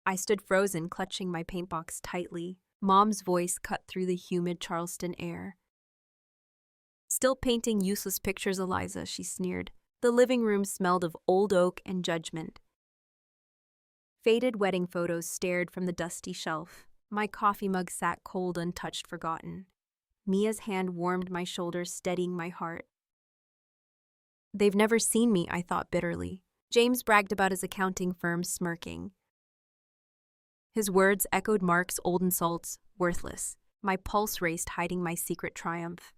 I stood frozen, clutching my paintbox tightly. Mom's voice cut through the humid Charleston air. "Still painting useless pictures, Eliza," she sneered. The living room smelled of old oak and judgment. Faded wedding photos stared from the dusty shelf. My coffee mug sat cold, untouched, forgotten. Mia's hand warmed my shoulder, steadying my heart. "They've never seen me," I thought bitterly. James bragged about his accounting firm, smirking. His words echoed Mark's old insults, worthless. My pulse raced, hiding my secret triumph.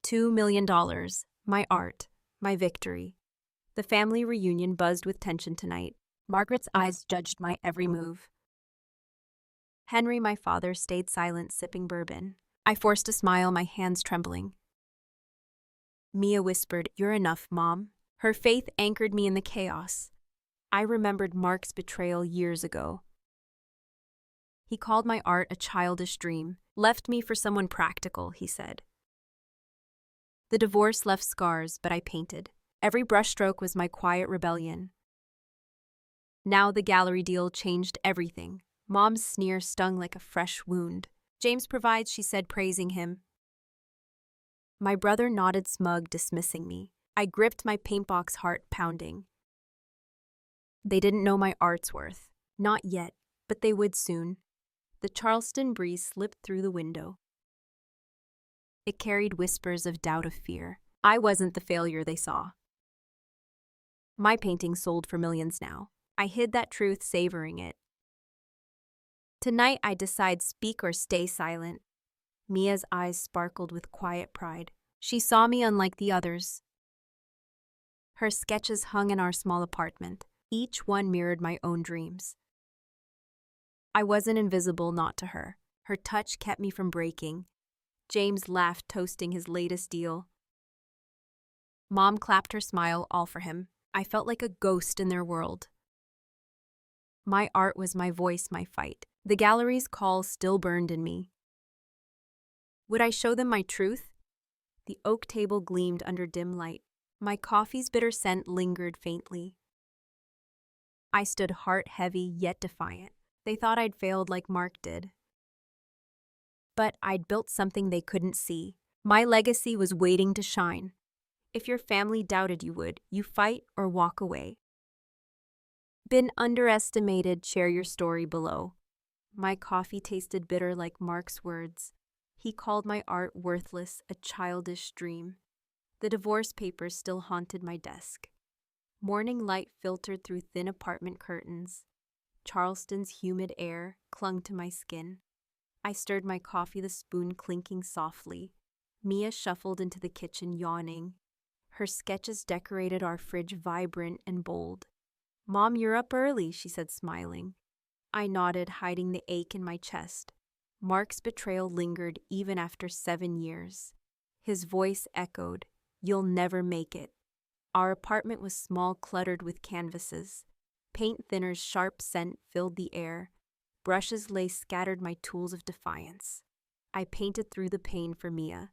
$2 million, my art, my victory. The family reunion buzzed with tension tonight. Margaret's eyes judged my every move. Henry, my father, stayed silent, sipping bourbon. I forced a smile, my hands trembling. Mia whispered, "You're enough, Mom." Her faith anchored me in the chaos. I remembered Mark's betrayal years ago. He called my art a childish dream, left me for someone practical, he said. The divorce left scars, but I painted. Every brushstroke was my quiet rebellion. Now the gallery deal changed everything. Mom's sneer stung like a fresh wound. "James provides," she said, praising him. My brother nodded, smug, dismissing me. I gripped my paintbox, heart pounding. They didn't know my art's worth. Not yet, but they would soon. The Charleston breeze slipped through the window. It carried whispers of doubt, of fear. I wasn't the failure they saw. My painting sold for millions now. I hid that truth, savoring it. Tonight I decide, speak or stay silent. Mia's eyes sparkled with quiet pride. She saw me unlike the others. Her sketches hung in our small apartment. Each one mirrored my own dreams. I wasn't invisible, not to her. Her touch kept me from breaking. James laughed, toasting his latest deal. Mom clapped, her smile all for him. I felt like a ghost in their world. My art was my voice, my fight. The gallery's call still burned in me. Would I show them my truth? The oak table gleamed under dim light. My coffee's bitter scent lingered faintly. I stood heart heavy yet defiant. They thought I'd failed like Mark did. But I'd built something they couldn't see. My legacy was waiting to shine. If your family doubted you fight or walk away. Been underestimated, share your story below. My coffee tasted bitter like Mark's words. He called my art worthless, a childish dream. The divorce papers still haunted my desk. Morning light filtered through thin apartment curtains. Charleston's humid air clung to my skin. I stirred my coffee, the spoon clinking softly. Mia shuffled into the kitchen, yawning. Her sketches decorated our fridge, vibrant and bold. "Mom, you're up early," she said, smiling. I nodded, hiding the ache in my chest. Mark's betrayal lingered even after 7 years. His voice echoed, "You'll never make it." Our apartment was small, cluttered with canvases. Paint thinner's sharp scent filled the air. Brushes lay scattered, my tools of defiance. I painted through the pain for Mia.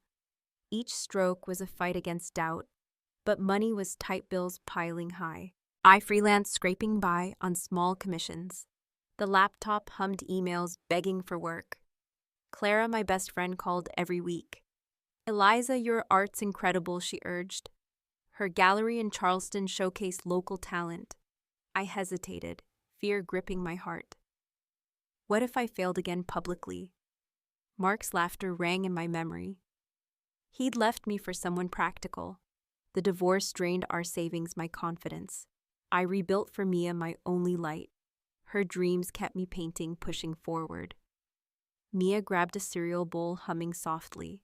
Each stroke was a fight against doubt, but money was tight, bills piling high. I freelanced, scraping by on small commissions. The laptop hummed emails begging for work. Clara, my best friend, called every week. "Eliza, your art's incredible," she urged. Her gallery in Charleston showcased local talent. I hesitated, fear gripping my heart. What if I failed again publicly? Mark's laughter rang in my memory. He'd left me for someone practical. The divorce drained our savings, my confidence. I rebuilt for Mia, my only light. Her dreams kept me painting, pushing forward. Mia grabbed a cereal bowl, humming softly.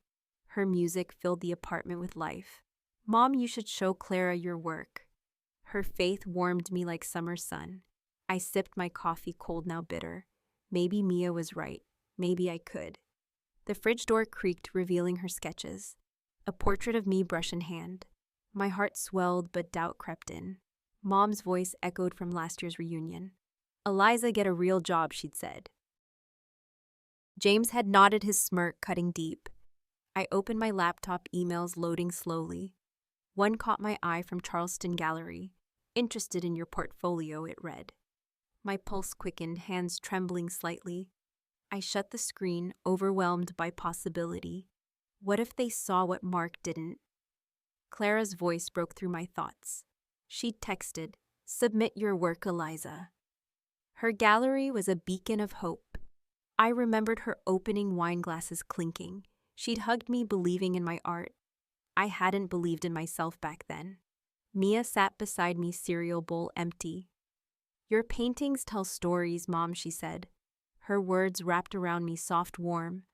Her music filled the apartment with life. "Mom, you should show Clara your work." Her faith warmed me like summer sun. I sipped my coffee, cold now bitter. Maybe Mia was right. Maybe I could. The fridge door creaked, revealing her sketches. A portrait of me, brush in hand. My heart swelled, but doubt crept in. Mom's voice echoed from last year's reunion. "Eliza, get a real job," she'd said. James had nodded, his smirk cutting deep. I opened my laptop, emails loading slowly. One caught my eye from Charleston Gallery. "Interested in your portfolio," it read. My pulse quickened, hands trembling slightly. I shut the screen, overwhelmed by possibility. What if they saw what Mark didn't? Clara's voice broke through my thoughts. She'd texted, "Submit your work, Eliza." Her gallery was a beacon of hope. I remembered her opening wine glasses clinking. She'd hugged me, believing in my art. I hadn't believed in myself back then. Mia sat beside me, cereal bowl empty. "Your paintings tell stories, Mom," she said. Her words wrapped around me, soft, warm.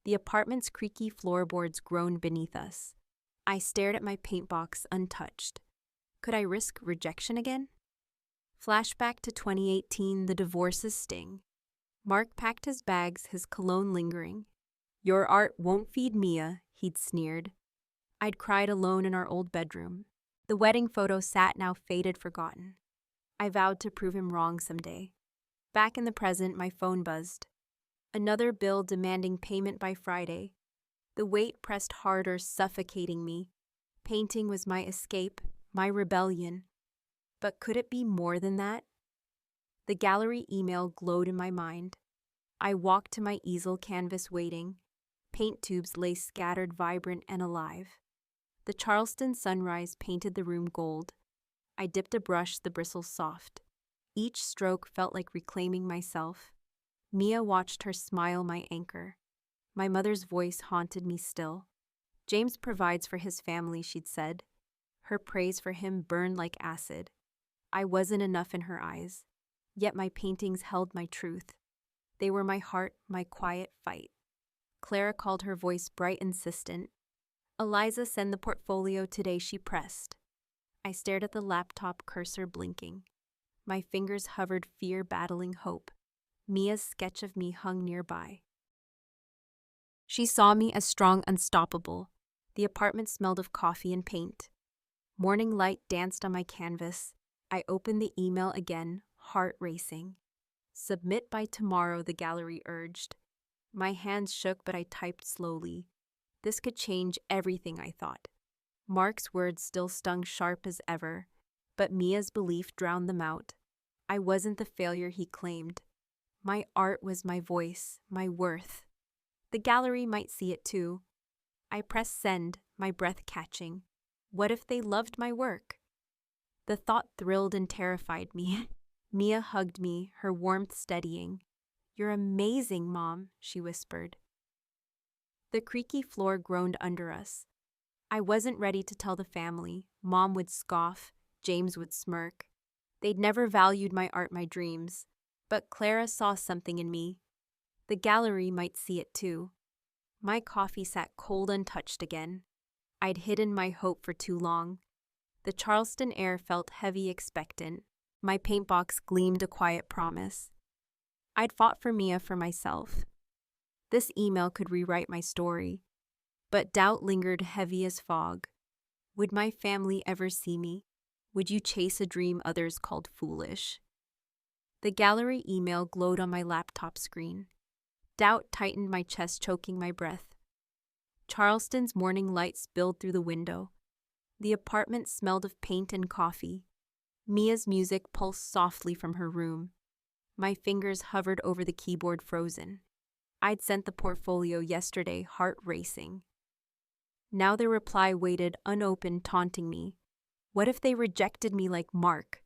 The apartment's creaky floorboards groaned beneath us. I stared at my paint box, untouched. Could I risk rejection again? Flashback to 2018, the divorce's sting. Mark packed his bags, his cologne lingering. "Your art won't feed Mia," he'd sneered. I'd cried alone in our old bedroom. The wedding photo sat, now faded, forgotten. I vowed to prove him wrong someday. Back in the present, my phone buzzed. Another bill demanding payment by Friday. The weight pressed harder, suffocating me. Painting was my escape, my rebellion. But could it be more than that? The gallery email glowed in my mind. I walked to my easel, canvas waiting. Paint tubes lay scattered, vibrant and alive. The Charleston sunrise painted the room gold. I dipped a brush, the bristles soft. Each stroke felt like reclaiming myself. Mia watched, her smile my anchor. My mother's voice haunted me still. "James provides for his family," she'd said. Her praise for him burned like acid. I wasn't enough in her eyes. Yet my paintings held my truth. They were my heart, my quiet fight. Clara called, her voice bright, insistent. "Eliza, send the portfolio today," she pressed. I stared at the laptop, cursor blinking. My fingers hovered, fear battling hope. Mia's sketch of me hung nearby. She saw me as strong, unstoppable. The apartment smelled of coffee and paint. Morning light danced on my canvas. I opened the email again, heart racing. "Submit by tomorrow," the gallery urged. My hands shook, but I typed slowly. This could change everything, I thought. Mark's words still stung sharp as ever, but Mia's belief drowned them out. I wasn't the failure he claimed. My art was my voice, my worth. The gallery might see it too. I pressed send, my breath catching. What if they loved my work? The thought thrilled and terrified me. Mia hugged me, her warmth steadying. "You're amazing, Mom," she whispered. The creaky floor groaned under us. I wasn't ready to tell the family. Mom would scoff, James would smirk. They'd never valued my art, my dreams. But Clara saw something in me. The gallery might see it too. My coffee sat cold, untouched again. I'd hidden my hope for too long. The Charleston air felt heavy, expectant. My paint box gleamed, a quiet promise. I'd fought for Mia, for myself. This email could rewrite my story. But doubt lingered, heavy as fog. Would my family ever see me? Would you chase a dream others called foolish? The gallery email glowed on my laptop screen. Doubt tightened my chest, choking my breath. Charleston's morning light spilled through the window. The apartment smelled of paint and coffee. Mia's music pulsed softly from her room. My fingers hovered over the keyboard, frozen. I'd sent the portfolio yesterday, heart racing. Now their reply waited, unopened, taunting me. What if they rejected me like Mark?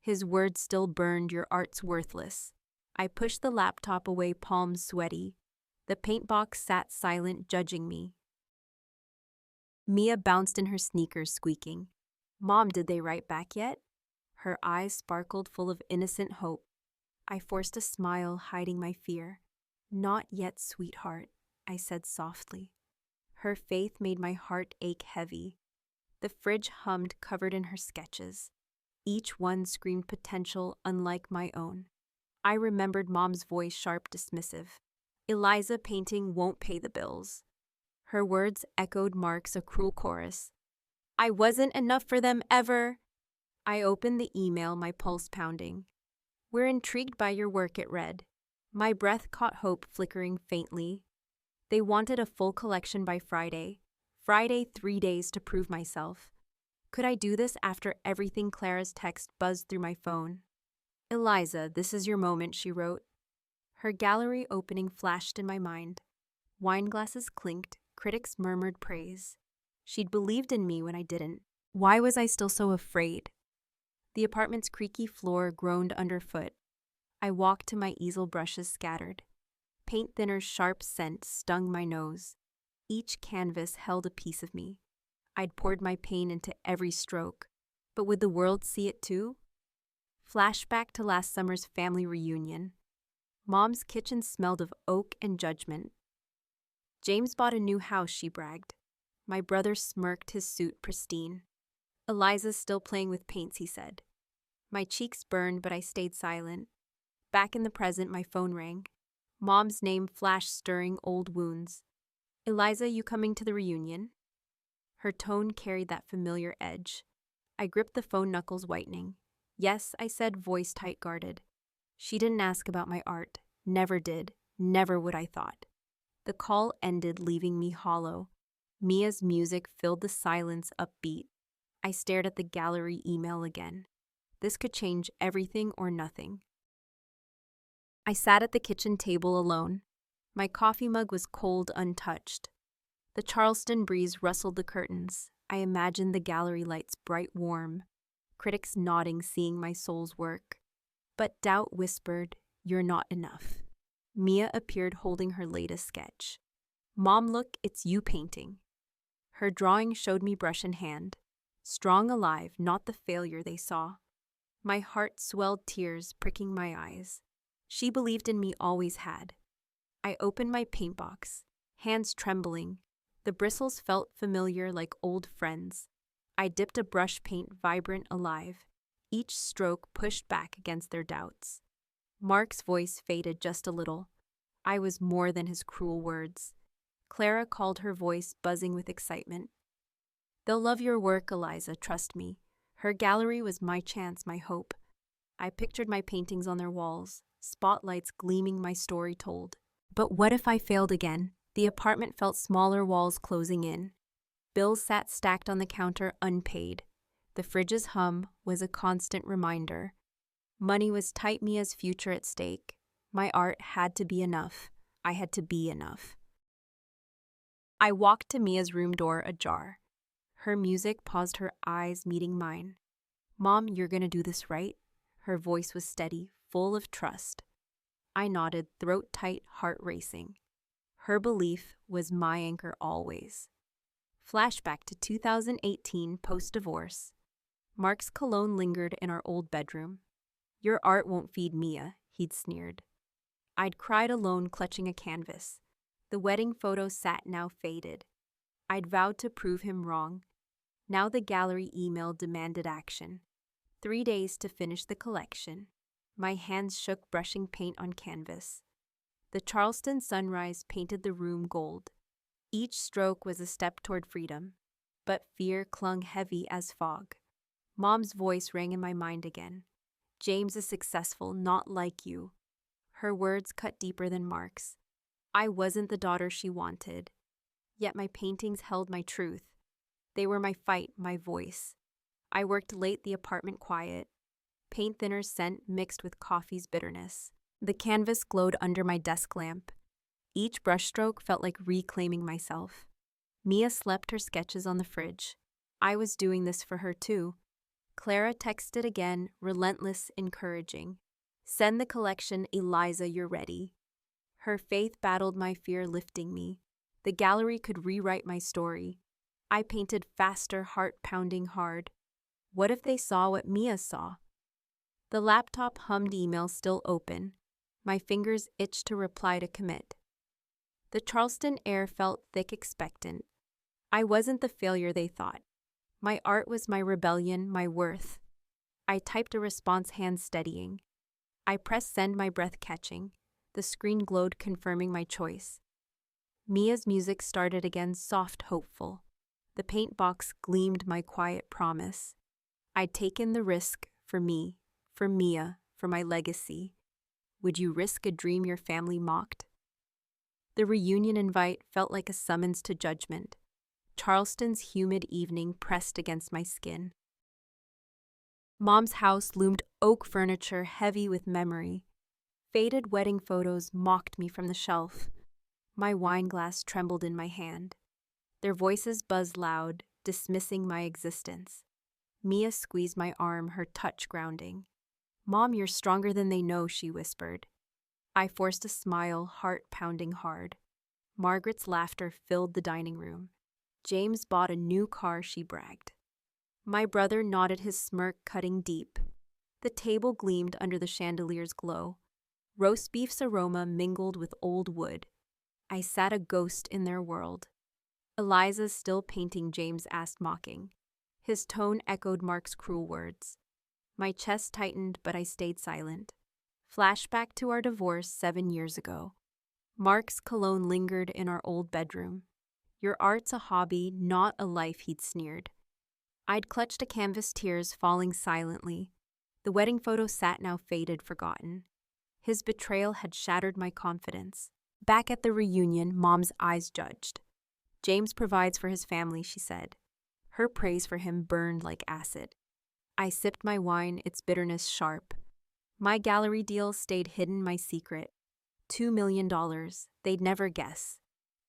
His words still burned, "Your art's worthless." I pushed the laptop away, palms sweaty. The paint box sat silent, judging me. Mia bounced in her sneakers, squeaking. "Mom, did they write back yet?" Her eyes sparkled, full of innocent hope. I forced a smile, hiding my fear. "Not yet, sweetheart," I said softly. Her faith made my heart ache heavy. The fridge hummed, covered in her sketches. Each one screamed potential, unlike my own. I remembered Mom's voice, sharp, dismissive. "Eliza, painting won't pay the bills." Her words echoed Mark's, a cruel chorus. "I wasn't enough for them, ever." I opened the email, my pulse pounding. "We're intrigued by your work," it read. My breath caught hope flickering faintly. They wanted a full collection by Friday. Friday, 3 days to prove myself. Could I do this after everything? Clara's text buzzed through my phone. Eliza, this is your moment, she wrote. Her gallery opening flashed in my mind. Wine glasses clinked, critics murmured praise. She'd believed in me when I didn't. Why was I still so afraid? The apartment's creaky floor groaned underfoot. I walked to my easel, brushes scattered. Paint thinner's sharp scent stung my nose. Each canvas held a piece of me. I'd poured my pain into every stroke. But would the world see it too? Flashback to last summer's family reunion. Mom's kitchen smelled of oak and judgment. James bought a new house, she bragged. My brother smirked, his suit pristine. Eliza's still playing with paints, he said. My cheeks burned, but I stayed silent. Back in the present, my phone rang. Mom's name flashed, stirring old wounds. Eliza, you coming to the reunion? Her tone carried that familiar edge. I gripped the phone, knuckles whitening. Yes, I said, voice tight-guarded. She didn't ask about my art. Never did. Never would I thought. The call ended, leaving me hollow. Mia's music filled the silence, upbeat. I stared at the gallery email again. This could change everything or nothing. I sat at the kitchen table alone. My coffee mug was cold, untouched. The Charleston breeze rustled the curtains. I imagined the gallery lights bright, warm. Critics nodding, seeing my soul's work. But doubt whispered, "You're not enough." Mia appeared holding her latest sketch. Mom, look, it's you painting. Her drawing showed me brush in hand. Strong, alive, not the failure they saw. My heart swelled, tears pricking my eyes. She believed in me, always had. I opened my paint box, hands trembling. The bristles felt familiar, like old friends. I dipped a brush, paint vibrant, alive. Each stroke pushed back against their doubts. Mark's voice faded just a little. I was more than his cruel words. Clara called, her voice buzzing with excitement. They'll love your work, Eliza, trust me. Her gallery was my chance, my hope. I pictured my paintings on their walls, spotlights gleaming, my story told. But what if I failed again? The apartment felt smaller, walls closing in. Bills sat stacked on the counter, unpaid. The fridge's hum was a constant reminder. Money was tight, Mia's future at stake. My art had to be enough. I had to be enough. I walked to Mia's room, door ajar. Her music paused, her eyes meeting mine. Mom, you're gonna do this right? Her voice was steady, full of trust. I nodded, throat tight, heart racing. Her belief was my anchor always. Flashback to 2018, post-divorce. Mark's cologne lingered in our old bedroom. Your art won't feed Mia, he'd sneered. I'd cried alone, clutching a canvas. The wedding photo sat, now faded. I'd vowed to prove him wrong. Now the gallery email demanded action. 3 days to finish the collection. My hands shook, brushing paint on canvas. The Charleston sunrise painted the room gold. Each stroke was a step toward freedom, but fear clung heavy as fog. Mom's voice rang in my mind again. James is successful, not like you. Her words cut deeper than Mark's. I wasn't the daughter she wanted. Yet my paintings held my truth. They were my fight, my voice. I worked late, the apartment quiet. Paint thinner's scent mixed with coffee's bitterness. The canvas glowed under my desk lamp. Each brushstroke felt like reclaiming myself. Mia slept, her sketches on the fridge. I was doing this for her too. Clara texted again, relentless, encouraging. Send the collection, Eliza, you're ready. Her faith battled my fear, lifting me. The gallery could rewrite my story. I painted faster, heart pounding hard. What if they saw what Mia saw? The laptop hummed, email still open. My fingers itched to reply, to commit. The Charleston air felt thick, expectant. I wasn't the failure they thought. My art was my rebellion, my worth. I typed a response, hand steadying. I pressed send, my breath catching. The screen glowed, confirming my choice. Mia's music started again, soft, hopeful. The paint box gleamed, my quiet promise. I'd taken the risk for me, for Mia, for my legacy. Would you risk a dream your family mocked? The reunion invite felt like a summons to judgment. Charleston's humid evening pressed against my skin. Mom's house loomed oak furniture heavy with memory. Faded wedding photos mocked me from the shelf. My wine glass trembled in my hand. Their voices buzzed loud, dismissing my existence. Mia squeezed my arm, her touch grounding. "Mom, you're stronger than they know," she whispered. I forced a smile, heart pounding hard. Margaret's laughter filled the dining room. "James bought a new car," she bragged. My brother nodded, his smirk cutting deep. The table gleamed under the chandelier's glow. Roast beef's aroma mingled with old wood. I sat a ghost in their world. "Eliza's still painting?" James asked, mocking. His tone echoed Mark's cruel words. My chest tightened, but I stayed silent. Flashback to our divorce 7 years ago. Mark's cologne lingered in our old bedroom. "Your art's a hobby, not a life," he'd sneered. I'd clutched a canvas, tears falling silently. The wedding photo sat now faded, forgotten. His betrayal had shattered my confidence. Back at the reunion, Mom's eyes judged. "James provides for his family," she said. Her praise for him burned like acid. I sipped my wine, its bitterness sharp. My gallery deal stayed hidden, my secret. $2 million, they'd never guess.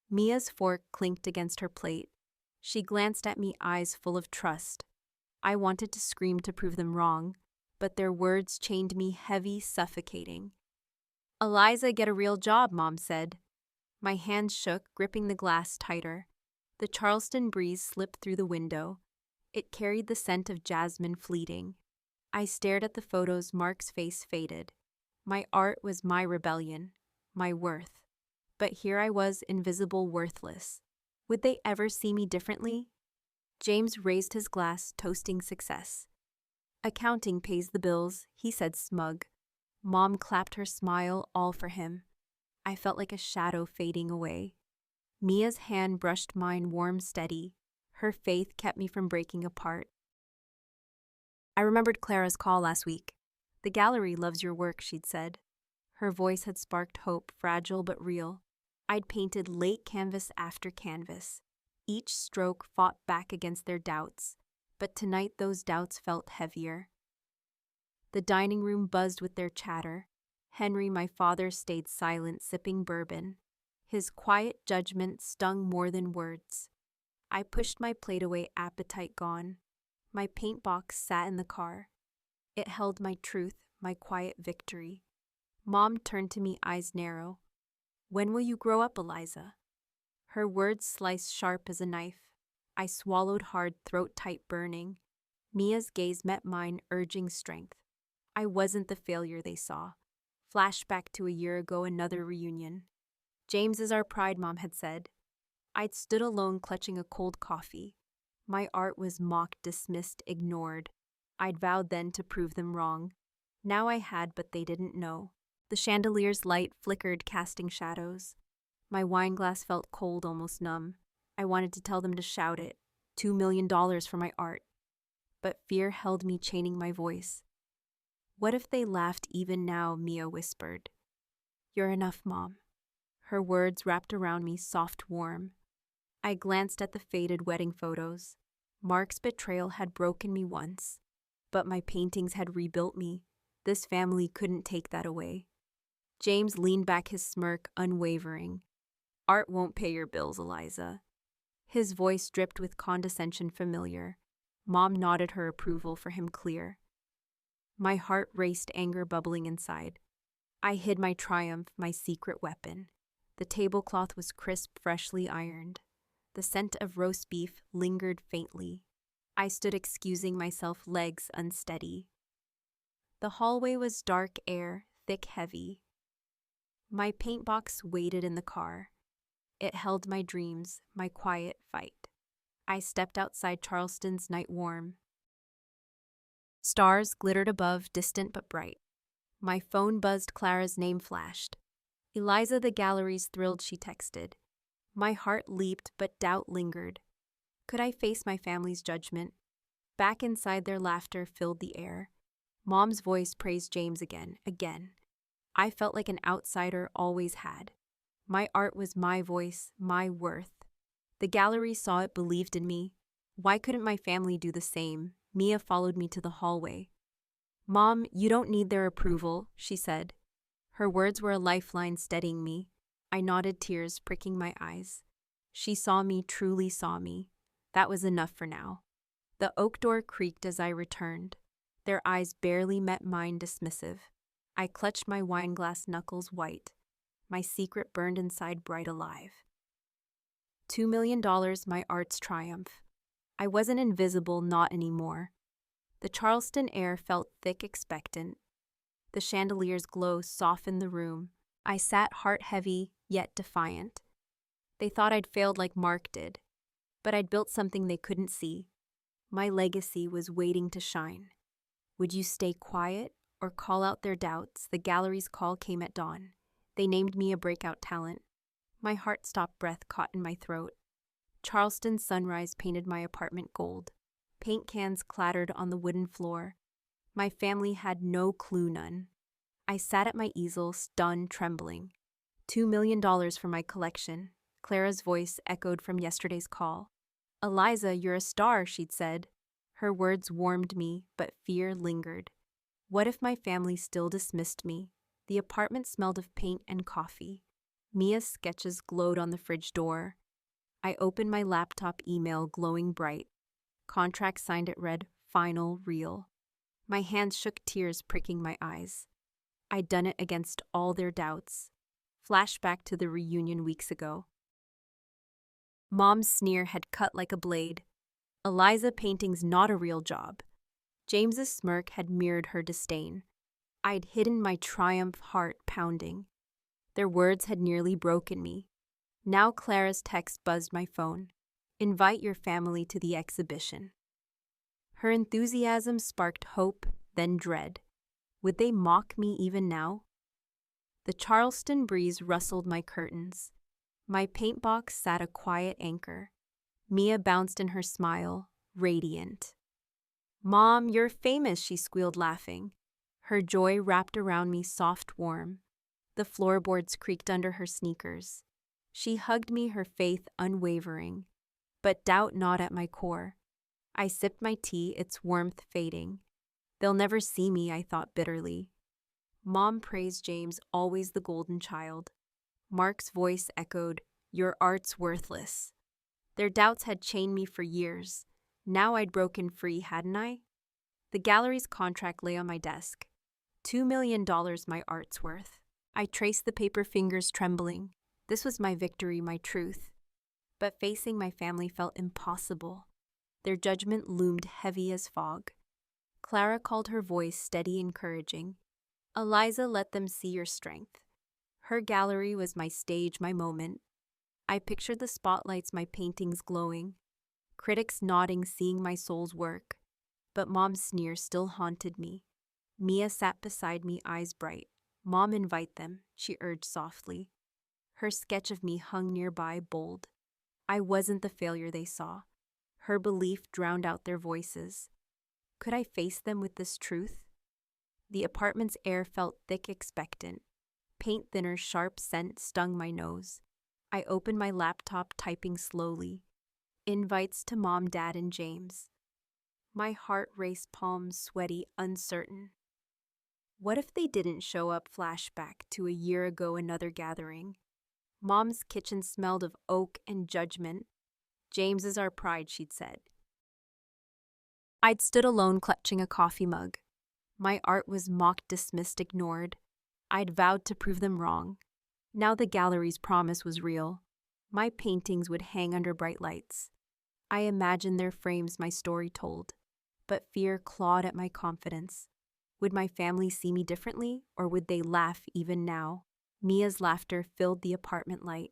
Mia's fork clinked against her plate. She glanced at me, eyes full of trust. I wanted to scream to prove them wrong, but their words chained me, heavy, suffocating. "Eliza, get a real job," Mom said. My hands shook, gripping the glass tighter. The Charleston breeze slipped through the window. It carried the scent of jasmine, fleeting. I stared at the photos, Mark's face faded. My art was my rebellion, my worth. But here I was, invisible, worthless. Would they ever see me differently? James raised his glass, toasting success. "Accounting pays the bills," he said, smug. Mom clapped, her smile all for him. I felt like a shadow fading away. Mia's hand brushed mine, warm, steady. Her faith kept me from breaking apart. "I remembered Clara's call last week. The gallery loves your work," she'd said. Her voice had sparked hope, fragile but real. I'd painted late canvas after canvas. Each stroke fought back against their doubts, but tonight those doubts felt heavier. The dining room buzzed with their chatter. Henry, my father, stayed silent, sipping bourbon. His quiet judgment stung more than words. I pushed my plate away, appetite gone. My paint box sat in the car. It held my truth, my quiet victory. Mom turned to me, eyes narrow. "When will you grow up, Eliza?" Her words sliced sharp as a knife. I swallowed hard, throat tight, burning. Mia's gaze met mine, urging strength. I wasn't the failure they saw. Flashback to a year ago, another reunion. "James is our pride," Mom had said. I'd stood alone, clutching a cold coffee. My art was mocked, dismissed, ignored. I'd vowed then to prove them wrong. Now I had, but they didn't know. The chandelier's light flickered, casting shadows. My wine glass felt cold, almost numb. I wanted to tell them to shout it. $2 million for my art. But fear held me, chaining my voice. "What if they laughed even now?" Mia whispered. "You're enough, Mom." Her words wrapped around me, soft, warm. I glanced at the faded wedding photos. Mark's betrayal had broken me once, but my paintings had rebuilt me. This family couldn't take that away. James leaned back, his smirk unwavering. "Art won't pay your bills, Eliza." His voice dripped with condescension familiar. Mom nodded her approval, for him clear. My heart raced, anger bubbling inside. I hid my triumph, my secret weapon. The tablecloth was crisp, freshly ironed. The scent of roast beef lingered faintly. I stood excusing myself, legs unsteady. The hallway was dark, air thick, heavy. My paint box waited in the car. It held my dreams, my quiet fight. I stepped outside, Charleston's night warm. Stars glittered above, distant but bright. My phone buzzed, Clara's name flashed. "Eliza, the gallery's thrilled," she texted. My heart leaped, but doubt lingered. Could I face my family's judgment? Back inside, their laughter filled the air. Mom's voice praised James again. I felt like an outsider always had. My art was my voice, my worth. The gallery saw it, believed in me. Why couldn't my family do the same? Mia followed me to the hallway. Mom, you don't need their approval, she said. Her words were a lifeline steadying me. I nodded, tears pricking my eyes. She saw me, truly saw me. That was enough for now. The oak door creaked as I returned. Their eyes barely met mine, dismissive. I clutched my wine glass, knuckles white. My secret burned inside, bright alive. $2 million, my art's triumph. I wasn't invisible, not anymore. The Charleston air felt thick, expectant. The chandelier's glow softened the room. I sat heart heavy, yet defiant. They thought I'd failed like Mark did, but I'd built something they couldn't see. My legacy was waiting to shine. Would you stay quiet or call out their doubts? The gallery's call came at dawn. They named me a breakout talent. My heart stopped, breath caught in my throat. Charleston's sunrise painted my apartment gold. Paint cans clattered on the wooden floor. My family had no clue, none. I sat at my easel, stunned, trembling. $2 million for my collection. Clara's voice echoed from yesterday's call. Eliza, you're a star, she'd said. Her words warmed me, but fear lingered. What if my family still dismissed me? The apartment smelled of paint and coffee. Mia's sketches glowed on the fridge door. I opened my laptop, email glowing bright. Contract signed, it read, final, real. My hands shook, tears pricking my eyes. I'd done it against all their doubts. Flashback to the reunion weeks ago. Mom's sneer had cut like a blade. Eliza, painting's not a real job. James's smirk had mirrored her disdain. I'd hidden my triumph, heart pounding. Their words had nearly broken me. Now Clara's text buzzed my phone. Invite your family to the exhibition. Her enthusiasm sparked hope, then dread. Would they mock me even now? The Charleston breeze rustled my curtains. My paint box sat a quiet anchor. Mia bounced in her smile, radiant. Mom, you're famous, she squealed, laughing. Her joy wrapped around me, soft, warm. The floorboards creaked under her sneakers. She hugged me, her faith unwavering, but doubt gnawed at my core. I sipped my tea, its warmth fading. They'll never see me, I thought bitterly. Mom praised James, always the golden child. Mark's voice echoed, your art's worthless. Their doubts had chained me for years. Now I'd broken free, hadn't I? The gallery's contract lay on my desk. $2 million, my art's worth. I traced the paper, fingers trembling. This was my victory, my truth. But facing my family felt impossible. Their judgment loomed heavy as fog. Clara called, her voice steady, encouraging. Eliza, let them see your strength. Her gallery was my stage, my moment. I pictured the spotlights, my paintings glowing. Critics nodding, seeing my soul's work. But Mom's sneer still haunted me. Mia sat beside me, eyes bright. Mom, invite them, she urged softly. Her sketch of me hung nearby, bold. I wasn't the failure they saw. Her belief drowned out their voices. Could I face them with this truth? The apartment's air felt thick, expectant. Paint thinner's sharp scent stung my nose. I opened my laptop, typing slowly. Invites to Mom, Dad, and James. My heart raced, palms sweaty, uncertain. What if they didn't show up? Flashback to a year ago, another gathering. Mom's kitchen smelled of oak and judgment. James is our pride, she'd said. I'd stood alone, clutching a coffee mug. My art was mocked, dismissed, ignored. I'd vowed to prove them wrong. Now the gallery's promise was real. My paintings would hang under bright lights. I imagined their frames, my story told. But fear clawed at my confidence. Would my family see me differently, or would they laugh even now? Mia's laughter filled the apartment light.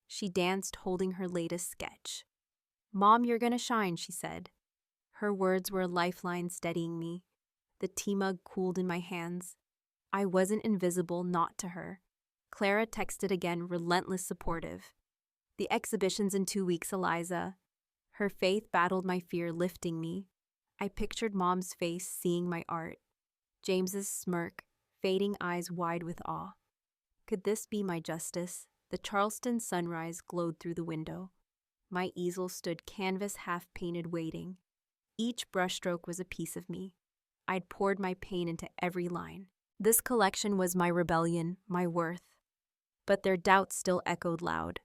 She danced, holding her latest sketch. Mom, you're gonna shine, she said. Her words were a lifeline steadying me. The tea mug cooled in my hands. I wasn't invisible, not to her. Clara texted again, relentless, supportive. The exhibition's in 2 weeks, Eliza. Her faith battled my fear, lifting me. I pictured Mom's face, seeing my art. James's smirk, fading eyes wide with awe. Could this be my justice? The Charleston sunrise glowed through the window. My easel stood canvas half-painted, waiting. Each brushstroke was a piece of me. I'd poured my pain into every line. This collection was my rebellion, my worth. But their doubts still echoed loud.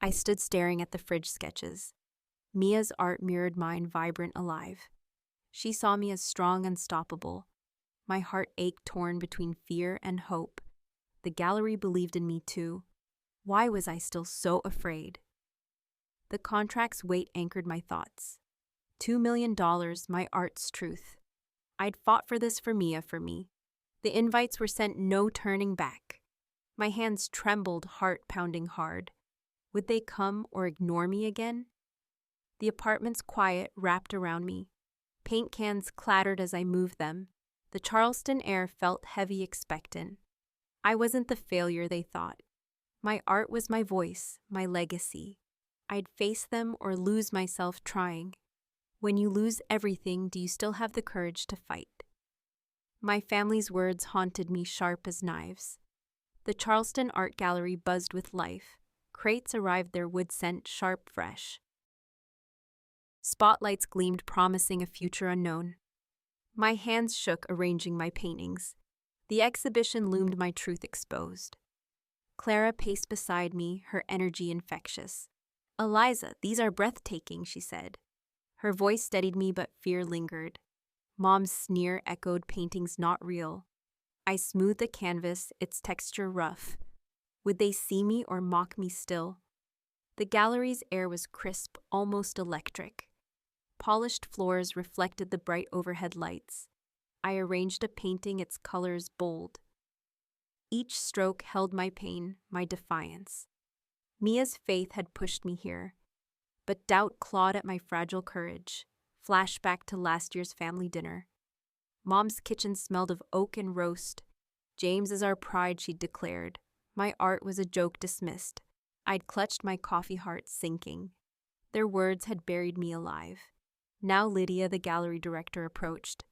I stood staring at the fridge sketches. Mia's art mirrored mine, vibrant, alive. She saw me as strong, unstoppable. My heart ached, torn between fear and hope. The gallery believed in me too. Why was I still so afraid? The contract's weight anchored my thoughts. $2 million, my art's truth. I'd fought for this, for Mia, for me. The invites were sent, no turning back. My hands trembled, heart pounding hard. Would they come or ignore me again? The apartment's quiet wrapped around me. Paint cans clattered as I moved them. The Charleston air felt heavy, expectant. I wasn't the failure they thought. My art was my voice, my legacy. I'd face them or lose myself trying. When you lose everything, do you still have the courage to fight? My family's words haunted me, sharp as knives. The Charleston Art Gallery buzzed with life. Crates arrived, their wood scent sharp, fresh. Spotlights gleamed, promising a future unknown. My hands shook, arranging my paintings. The exhibition loomed, my truth exposed. Clara paced beside me, her energy infectious. "Eliza, these are breathtaking," she said. Her voice steadied me, but fear lingered. Mom's sneer echoed, "Paintings not real." I smoothed the canvas, its texture rough. Would they see me or mock me still? The gallery's air was crisp, almost electric. Polished floors reflected the bright overhead lights. I arranged a painting, its colors bold. Each stroke held my pain, my defiance. Mia's faith had pushed me here, but doubt clawed at my fragile courage. Flashback to last year's family dinner. Mom's kitchen smelled of oak and roast. "James is our pride," she declared. My art was a joke dismissed. I'd clutched my coffee, heart sinking. Their words had buried me alive. Now Lydia, the gallery director, approached.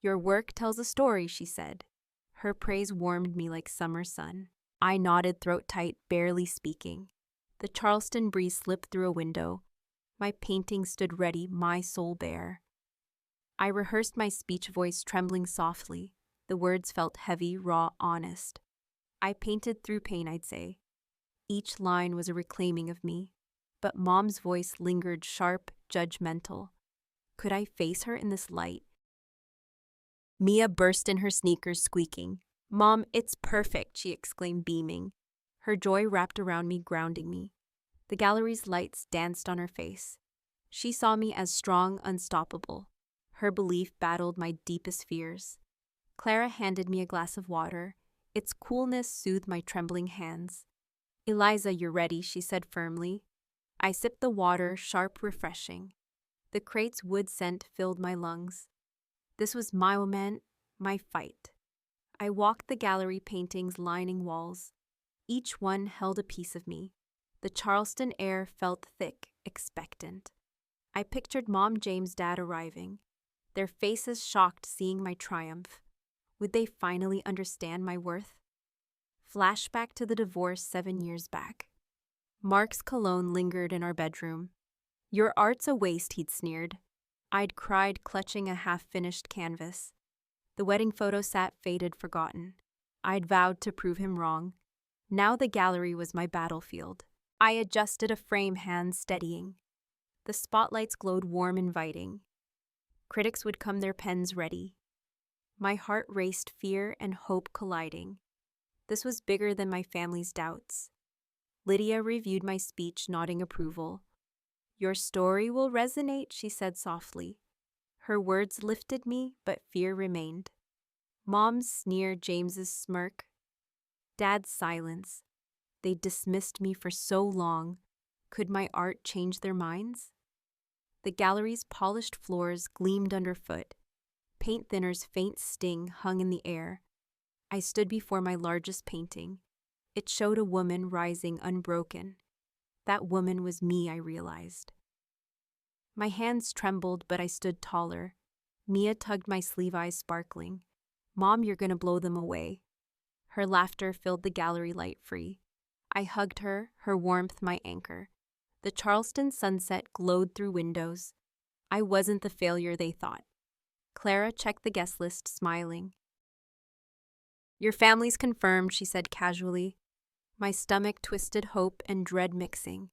"Your work tells a story," she said. Her praise warmed me like summer sun. I nodded, throat tight, barely speaking. The Charleston breeze slipped through a window. My painting stood ready, my soul bare. I rehearsed my speech, voice trembling softly. The words felt heavy, raw, honest. I painted through pain, I'd say. Each line was a reclaiming of me. But Mom's voice lingered, sharp, judgmental. Could I face her in this light? Mia burst in, her sneakers squeaking. "Mom, it's perfect," she exclaimed, beaming. Her joy wrapped around me, grounding me. The gallery's lights danced on her face. She saw me as strong, unstoppable. Her belief battled my deepest fears. Clara handed me a glass of water. Its coolness soothed my trembling hands. "Eliza, you're ready," she said firmly. I sipped the water, sharp, refreshing. The crate's wood scent filled my lungs. This was my moment, my fight. I walked the gallery, paintings lining walls. Each one held a piece of me. The Charleston air felt thick, expectant. I pictured Mom, James, Dad arriving. Their faces shocked, seeing my triumph. Would they finally understand my worth? Flashback to the divorce 7 years back. Mark's cologne lingered in our bedroom. "Your art's a waste," he'd sneered. I'd cried, clutching a half-finished canvas. The wedding photo sat faded, forgotten. I'd vowed to prove him wrong. Now the gallery was my battlefield. I adjusted a frame, hands steadying. The spotlights glowed warm, inviting. Critics would come, their pens ready. My heart raced, fear and hope colliding. This was bigger than my family's doubts. Lydia reviewed my speech, nodding approval. "Your story will resonate," she said softly. Her words lifted me, but fear remained. Mom's sneer, James's smirk, Dad's silence. They dismissed me for so long. Could my art change their minds? The gallery's polished floors gleamed underfoot. Paint thinner's faint sting hung in the air. I stood before my largest painting. It showed a woman rising, unbroken. That woman was me, I realized. My hands trembled, but I stood taller. Mia tugged my sleeve, eyes sparkling. "Mom, you're gonna blow them away." Her laughter filled the gallery, light free. I hugged her, her warmth my anchor. The Charleston sunset glowed through windows. I wasn't the failure they thought. Clara checked the guest list, smiling. Your family's confirmed, she said casually. My stomach twisted, hope and dread mixing.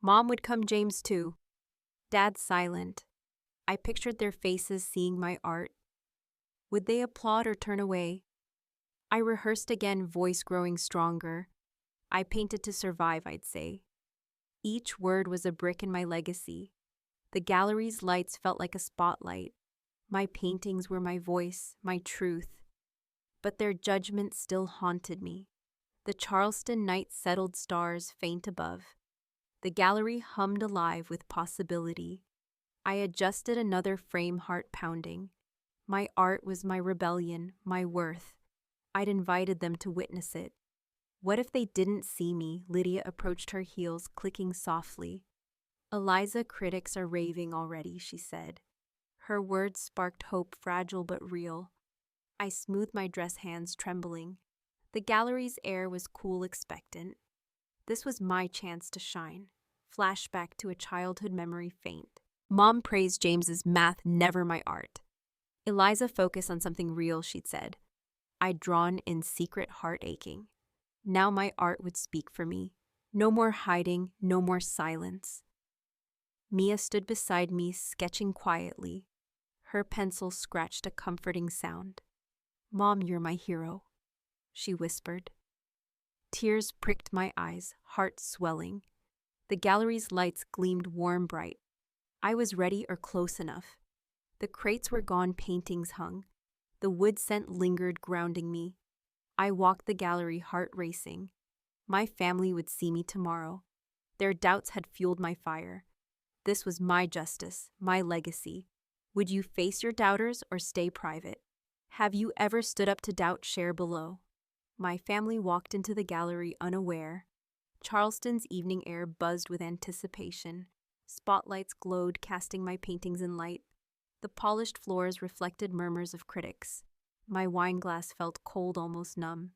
Mom would come, James too. Dad silent. I pictured their faces seeing my art. Would they applaud or turn away? I rehearsed again, voice growing stronger. I painted to survive, I'd say. Each word was a brick in my legacy. The gallery's lights felt like a spotlight. My paintings were my voice, my truth. But their judgment still haunted me. The Charleston night settled, stars faint above. The gallery hummed alive with possibility. I adjusted another frame, heart pounding. My art was my rebellion, my worth. I'd invited them to witness it. What if they didn't see me? Lydia approached, her heels clicking softly. Eliza, critics are raving already, she said. Her words sparked hope, fragile but real. I smoothed my dress, hands trembling. The gallery's air was cool, expectant. This was my chance to shine. Flashback to a childhood memory faint. Mom praised James's math, never my art. Eliza, focus on something real, she'd said. I'd drawn in secret, heart aching. Now my art would speak for me. No more hiding, no more silence. Mia stood beside me, sketching quietly. Her pencil scratched a comforting sound. Mom, you're my hero, she whispered. Tears pricked my eyes, heart swelling. The gallery's lights gleamed warm, bright. I was ready, or close enough. The crates were gone, paintings hung. The wood scent lingered, grounding me. I walked the gallery, heart racing. My family would see me tomorrow. Their doubts had fueled my fire. This was my justice, my legacy. Would you face your doubters or stay private? Have you ever stood up to doubt? Share below. My family walked into the gallery unaware. Charleston's evening air buzzed with anticipation. Spotlights glowed, casting my paintings in light. The polished floors reflected murmurs of critics. My wine glass felt cold, almost numb.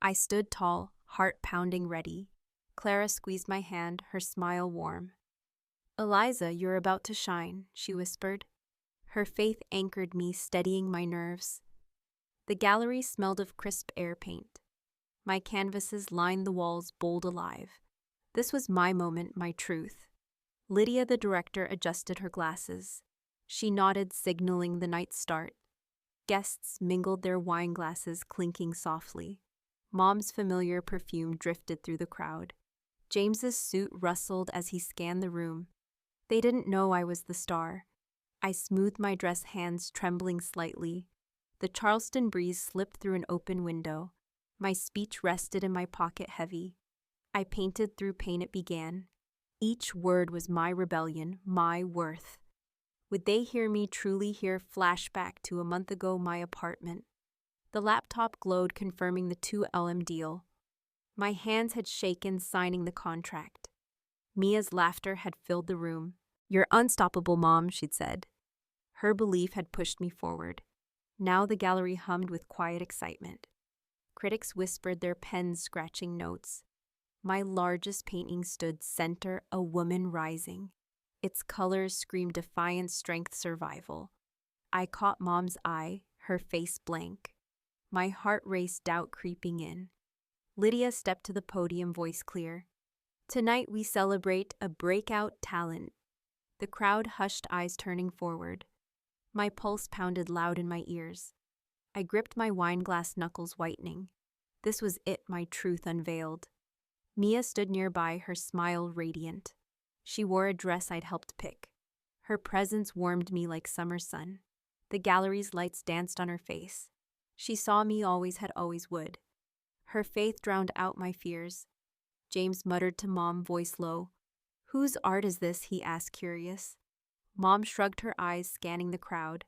I stood tall, heart pounding, ready. Clara squeezed my hand, her smile warm. Eliza, you're about to shine, she whispered. Her faith anchored me, steadying my nerves. The gallery smelled of crisp air paint. My canvases lined the walls, bold, alive. This was my moment, my truth. Lydia, the director, adjusted her glasses. She nodded, signaling the night's start. Guests mingled their wine glasses, clinking softly. Mom's familiar perfume drifted through the crowd. James's suit rustled as he scanned the room. They didn't know I was the star. I smoothed my dress, hands trembling slightly. The Charleston breeze slipped through an open window. My speech rested in my pocket, heavy. I painted through pain, it began. Each word was my rebellion, my worth. Would they hear me, truly hear? Flashback to a month ago, my apartment. The laptop glowed, confirming the 2LM deal. My hands had shaken, signing the contract. Mia's laughter had filled the room. You're unstoppable, Mom, she'd said. Her belief had pushed me forward. Now the gallery hummed with quiet excitement. Critics whispered, their pens scratching notes. My largest painting stood center, a woman rising. Its colors screamed defiance, strength, survival. I caught Mom's eye, her face blank. My heart raced, doubt creeping in. Lydia stepped to the podium, voice clear. Tonight we celebrate a breakout talent. The crowd hushed, eyes turning forward. My pulse pounded loud in my ears. I gripped my wine glass, knuckles whitening. This was it, my truth unveiled. Mia stood nearby, her smile radiant. She wore a dress I'd helped pick. Her presence warmed me like summer sun. The gallery's lights danced on her face. She saw me, always had, always would. Her faith drowned out my fears. James muttered to Mom, voice low. Whose art is this? He asked, curious. Mom shrugged her eyes, scanning the crowd.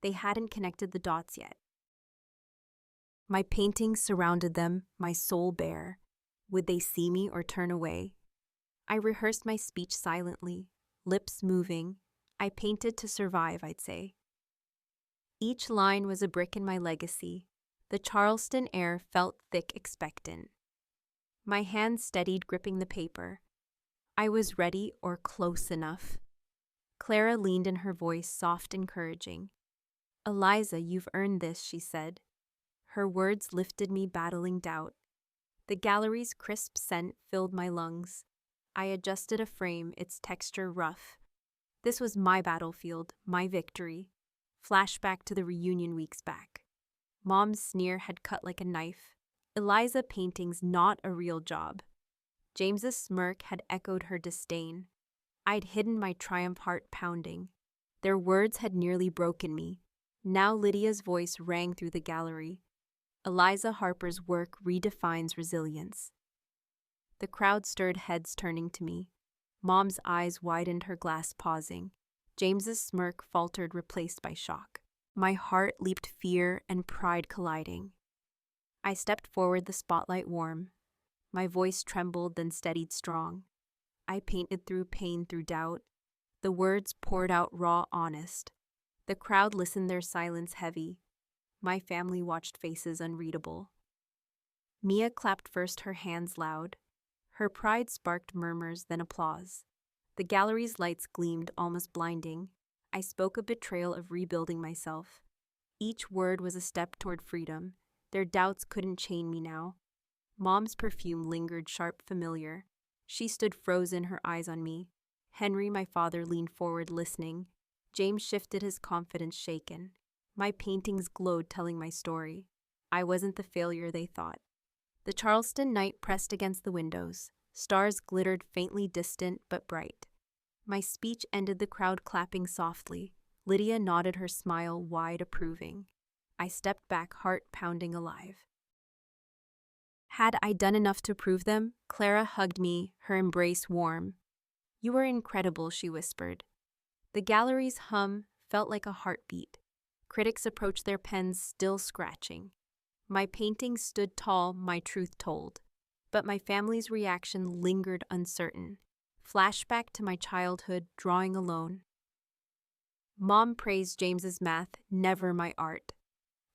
They hadn't connected the dots yet. My paintings surrounded them, my soul bare. Would they see me or turn away? I rehearsed my speech silently, lips moving. I painted to survive, I'd say. Each line was a brick in my legacy. The Charleston air felt thick, expectant. My hands steadied, gripping the paper. I was ready, or close enough. Clara leaned in, her voice soft, encouraging. Eliza, you've earned this, she said. Her words lifted me, battling doubt. The gallery's crisp scent filled my lungs. I adjusted a frame, its texture rough. This was my battlefield, my victory. Flashback to the reunion weeks back. Mom's sneer had cut like a knife. Eliza painting's not a real job. James's smirk had echoed her disdain. I'd hidden my triumph, heart pounding. Their words had nearly broken me. Now Lydia's voice rang through the gallery. Eliza Harper's work redefines resilience. The crowd stirred, heads turning to me. Mom's eyes widened, her glass pausing. James's smirk faltered, replaced by shock. My heart leaped, fear and pride colliding. I stepped forward, the spotlight warm. My voice trembled, then steadied strong. I painted through pain, through doubt. The words poured out raw, honest. The crowd listened, their silence heavy. My family watched, faces unreadable. Mia clapped first, her hands loud. Her pride sparked murmurs, then applause. The gallery's lights gleamed, almost blinding. I spoke of betrayal, of rebuilding myself. Each word was a step toward freedom. Their doubts couldn't chain me now. Mom's perfume lingered, sharp, familiar. She stood frozen, her eyes on me. Henry, my father, leaned forward, listening. James shifted, his confidence shaken. My paintings glowed, telling my story. I wasn't the failure they thought. The Charleston night pressed against the windows. Stars glittered, faintly distant but bright. My speech ended, the crowd clapping softly. Lydia nodded, her smile wide, approving. I stepped back, heart pounding alive. Had I done enough to prove them? Clara hugged me, her embrace warm. You were incredible, she whispered. The gallery's hum felt like a heartbeat. Critics approached, their pens still scratching. My paintings stood tall, my truth told. But my family's reaction lingered, uncertain. Flashback to my childhood, drawing alone. Mom praised James's math, never my art.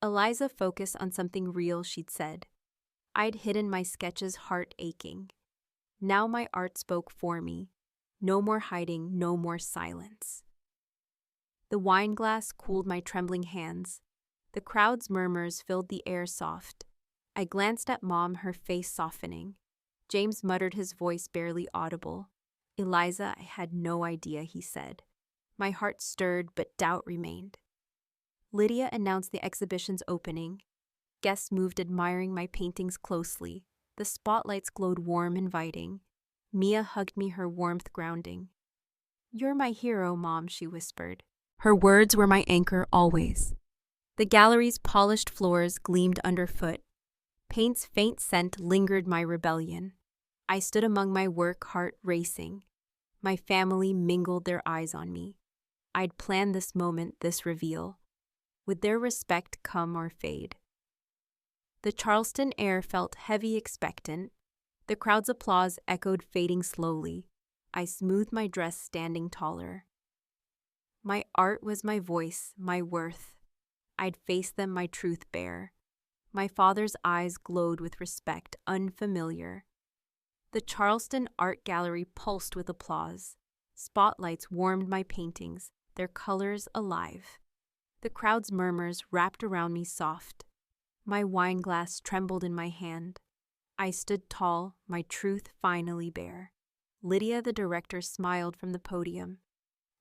Eliza focused on something real, she'd said. I'd hidden my sketches, heart aching. Now my art spoke for me. No more hiding, no more silence. The wine glass cooled my trembling hands. The crowd's murmurs filled the air soft. I glanced at Mom, her face softening. James muttered, his voice barely audible. Eliza, I had no idea, he said. My heart stirred, but doubt remained. Lydia announced the exhibition's opening. Guests moved, admiring my paintings closely. The spotlights glowed warm, inviting. Mia hugged me, her warmth grounding. You're my hero, Mom, she whispered. Her words were my anchor always. The gallery's polished floors gleamed underfoot. Paint's faint scent lingered, my rebellion. I stood among my work, heart racing. My family mingled, their eyes on me. I'd planned this moment, this reveal. Would their respect come or fade? The Charleston air felt heavy, expectant. The crowd's applause echoed, fading slowly. I smoothed my dress, standing taller. My art was my voice, my worth. I'd face them, my truth bare. My father's eyes glowed with respect, unfamiliar. The Charleston Art Gallery pulsed with applause. Spotlights warmed my paintings, their colors alive. The crowd's murmurs wrapped around me soft. My wine glass trembled in my hand. I stood tall, my truth finally bare. Lydia, the director, smiled from the podium.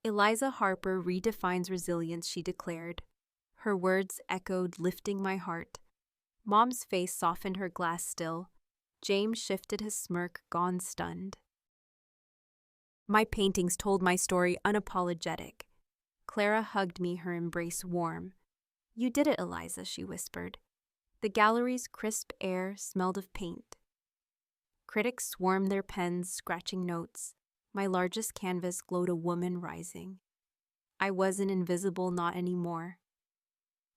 Eliza Harper redefines resilience, she declared. Her words echoed, lifting my heart. Mom's face softened, her glass still. James shifted, his smirk gone, stunned. My paintings told my story, unapologetic. Clara hugged me, her embrace warm. You did it, Eliza, she whispered. The gallery's crisp air smelled of paint. Critics swarmed, their pens scratching notes. My largest canvas glowed, a woman rising. I wasn't invisible, not anymore.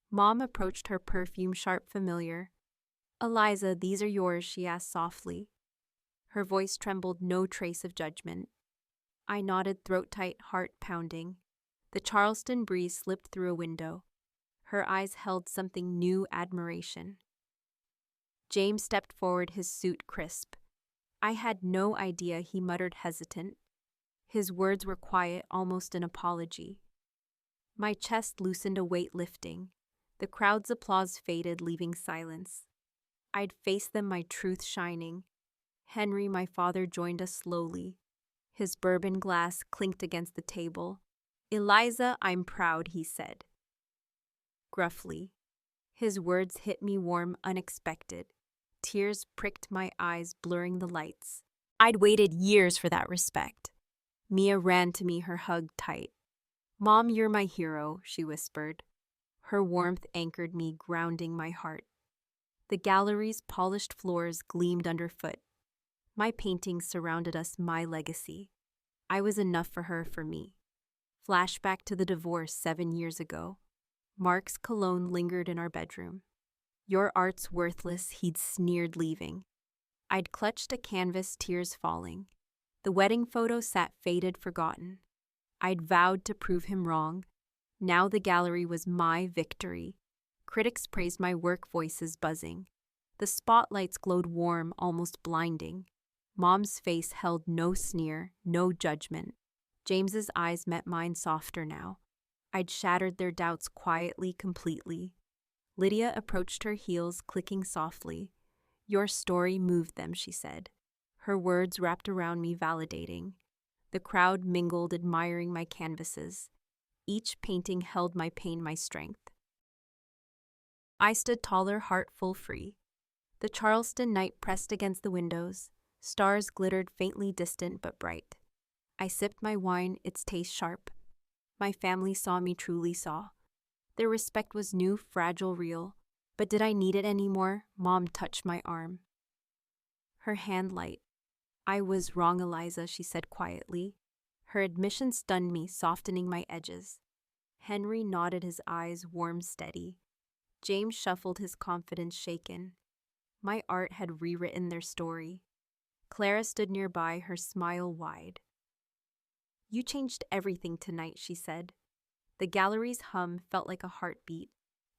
Mom approached, her perfume sharp, familiar. Eliza, these are yours, she asked softly. Her voice trembled, no trace of judgment. I nodded, throat tight, heart pounding. The Charleston breeze slipped through a window. Her eyes held something new, admiration. James stepped forward, his suit crisp. I had no idea, he muttered, hesitant. His words were quiet, almost an apology. My chest loosened, a weight lifting. The crowd's applause faded, leaving silence. I'd face them, my truth shining. Henry, my father, joined us slowly. His bourbon glass clinked against the table. "Eliza, I'm proud," he said. Gruffly. His words hit me warm, unexpected. Tears pricked my eyes, blurring the lights. I'd waited years for that respect. Mia ran to me, her hug tight. "Mom, you're my hero," she whispered. Her warmth anchored me, grounding my heart. The gallery's polished floors gleamed underfoot. My paintings surrounded us, my legacy. I was enough for her, for me. Flashback to the divorce 7 years ago. Mark's cologne lingered in our bedroom. "Your art's worthless," he'd sneered, leaving. I'd clutched a canvas, tears falling. The wedding photo sat faded, forgotten. I'd vowed to prove him wrong. Now the gallery was my victory. Critics praised my work, voices buzzing. The spotlights glowed warm, almost blinding. Mom's face held no sneer, no judgment. James's eyes met mine, softer now. I'd shattered their doubts quietly, completely. Lydia approached, her heels clicking softly. "Your story moved them," she said. Her words wrapped around me, validating. The crowd mingled, admiring my canvases. Each painting held my pain, my strength. I stood taller, heart full, free. The Charleston night pressed against the windows. Stars glittered, faintly distant but bright. I sipped my wine, its taste sharp. My family saw me, truly saw. Their respect was new, fragile, real. But did I need it anymore? Mom touched my arm. Her hand light. "I was wrong, Eliza," she said quietly. Her admission stunned me, softening my edges. Henry nodded, his eyes warm, steady. James shuffled, his confidence shaken. My art had rewritten their story. Clara stood nearby, her smile wide. "You changed everything tonight," she said. The gallery's hum felt like a heartbeat.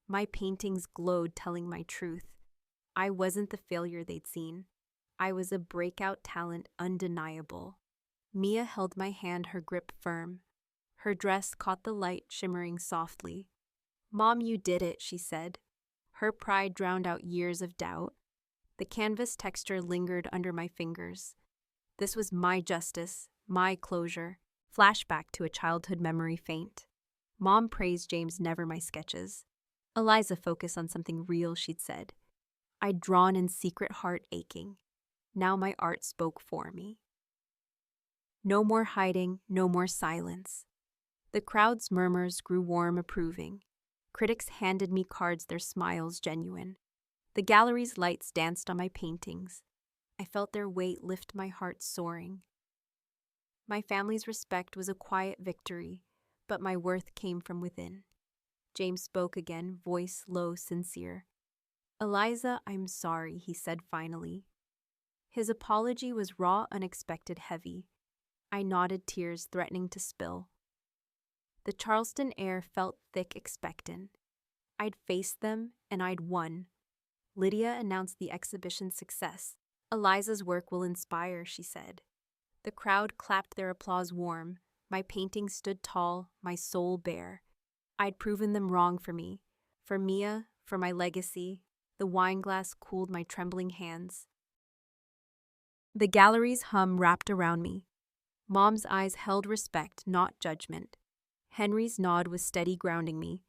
My paintings glowed, telling my truth. I wasn't the failure they'd seen. I was a breakout talent, undeniable. Mia held my hand, her grip firm. Her dress caught the light, shimmering softly. "Mom, you did it," she said. Her pride drowned out years of doubt. The canvas texture lingered under my fingers. This was my justice, my closure. Flashback to a childhood memory faint. Mom praised James, never my sketches. "Eliza, focus on something real," she'd said. I'd drawn in secret, heart aching. Now my art spoke for me. No more hiding, no more silence. The crowd's murmurs grew warm, approving. Critics handed me cards, their smiles genuine. The gallery's lights danced on my paintings. I felt their weight lift my heart, soaring. My family's respect was a quiet victory, but my worth came from within. James spoke again, voice low, sincere. "Eliza, I'm sorry," he said finally. His apology was raw, unexpected, heavy. I nodded, tears threatening to spill. The Charleston air felt thick, expectant. I'd faced them, and I'd won. Lydia announced the exhibition's success. "Eliza's work will inspire," she said. The crowd clapped, their applause warm. My paintings stood tall, my soul bare. I'd proven them wrong, for me. For Mia, for my legacy. The wine glass cooled my trembling hands. The gallery's hum wrapped around me. Mom's eyes held respect, not judgment. Henry's nod was steady, grounding me.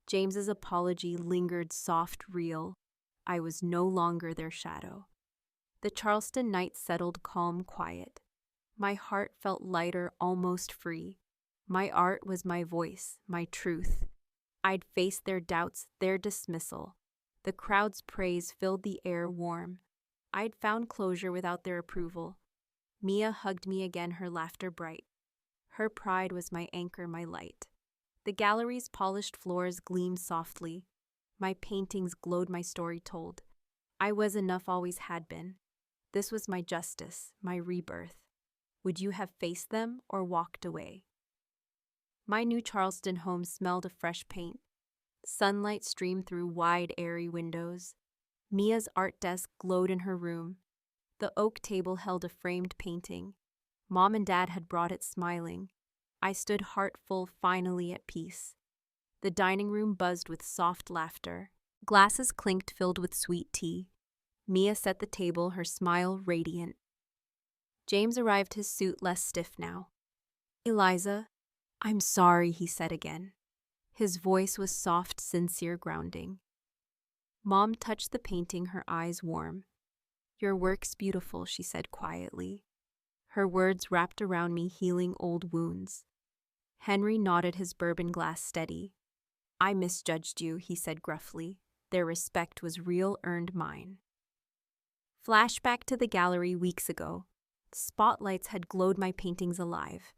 James's apology lingered, soft, real. I was no longer their shadow. The Charleston night settled, calm, quiet. My heart felt lighter, almost free. My art was my voice, my truth. I'd faced their doubts, their dismissal. The crowd's praise filled the air warm. I'd found closure without their approval. Mia hugged me again, her laughter bright. Her pride was my anchor, my light. The gallery's polished floors gleamed softly. My paintings glowed, my story told. I was enough, always had been. This was my justice, my rebirth. Would you have faced them or walked away? My new Charleston home smelled of fresh paint. Sunlight streamed through wide, airy windows. Mia's art desk glowed in her room. The oak table held a framed painting. Mom and Dad had brought it smiling. I stood heartful, finally at peace. The dining room buzzed with soft laughter. Glasses clinked filled with sweet tea. Mia set the table, her smile radiant. James arrived, his suit less stiff now. "Eliza, I'm sorry," he said again. His voice was soft, sincere, grounding. Mom touched the painting, her eyes warm. "Your work's beautiful," she said quietly. Her words wrapped around me, healing old wounds. Henry nodded, his bourbon glass steady. "I misjudged you," he said gruffly. Their respect was real, earned mine. Flashback to the gallery weeks ago. Spotlights had glowed my paintings alive.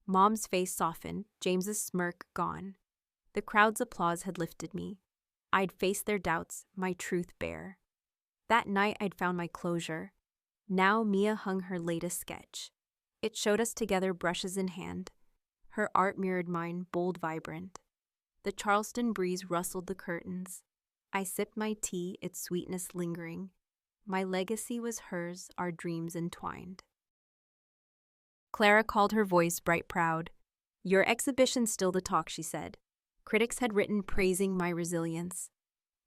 Mom's face softened, James's smirk gone. The crowd's applause had lifted me. I'd faced their doubts, my truth bare. That night I'd found my closure. Now Mia hung her latest sketch. It showed us together, brushes in hand. Her art mirrored mine, bold, vibrant. The Charleston breeze rustled the curtains. I sipped my tea, its sweetness lingering. My legacy was hers, our dreams entwined. Clara called, her voice bright proud. "Your exhibition's still the talk," she said. Critics had written praising my resilience.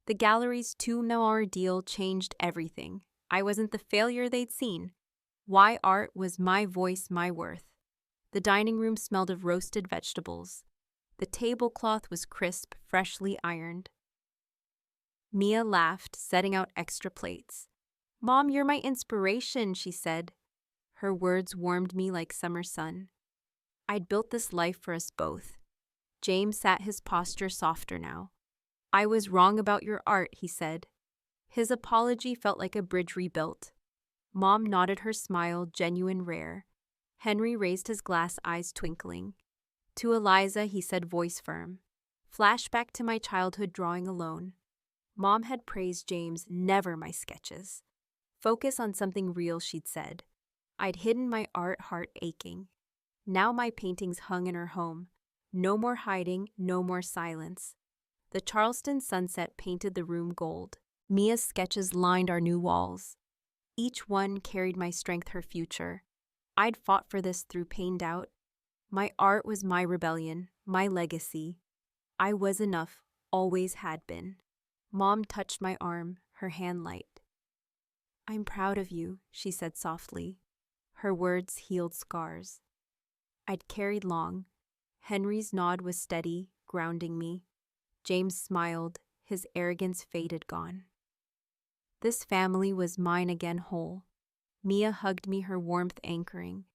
The gallery's 2-hour ordeal changed everything. I wasn't the failure they'd seen. Why art was my voice, my worth. The dining room smelled of roasted vegetables. The tablecloth was crisp, freshly ironed. Mia laughed, setting out extra plates. "Mom, you're my inspiration," she said. Her words warmed me like summer sun. I'd built this life for us both. James sat, his posture softer now. "I was wrong about your art," he said. His apology felt like a bridge rebuilt. Mom nodded, her smile genuine, rare. Henry raised his glass, eyes twinkling. To Eliza, he said, voice firm. Flashback to my childhood, drawing alone. Mom had praised James, never my sketches. Focus on something real, she'd said. I'd hidden my art, heart aching. Now my paintings hung in her home. No more hiding, no more silence. The Charleston sunset painted the room gold. Mia's sketches lined our new walls. Each one carried my strength, her future. I'd fought for this through pain, doubt. My art was my rebellion, my legacy. I was enough, always had been. Mom touched my arm, her hand light. "I'm proud of you," she said softly. Her words healed scars I'd carried long. Henry's nod was steady, grounding me. James smiled, his arrogance faded, gone. This family was mine again, whole. Mia hugged me, her warmth anchoring.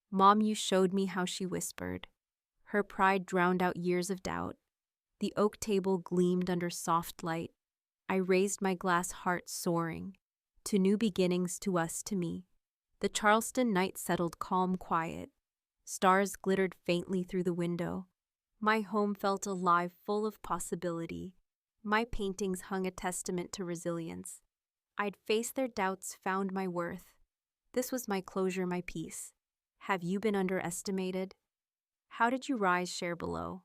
"Mom, you showed me how," she whispered. Her pride drowned out years of doubt. The oak table gleamed under soft light. I raised my glass, heart soaring. To new beginnings, to us, to me. The Charleston night settled, calm, quiet. Stars glittered faintly through the window. My home felt alive, full of possibility. My paintings hung a testament to resilience. I'd faced their doubts, found my worth. This was my closure, my peace. Have you been underestimated? How did you rise? Share below.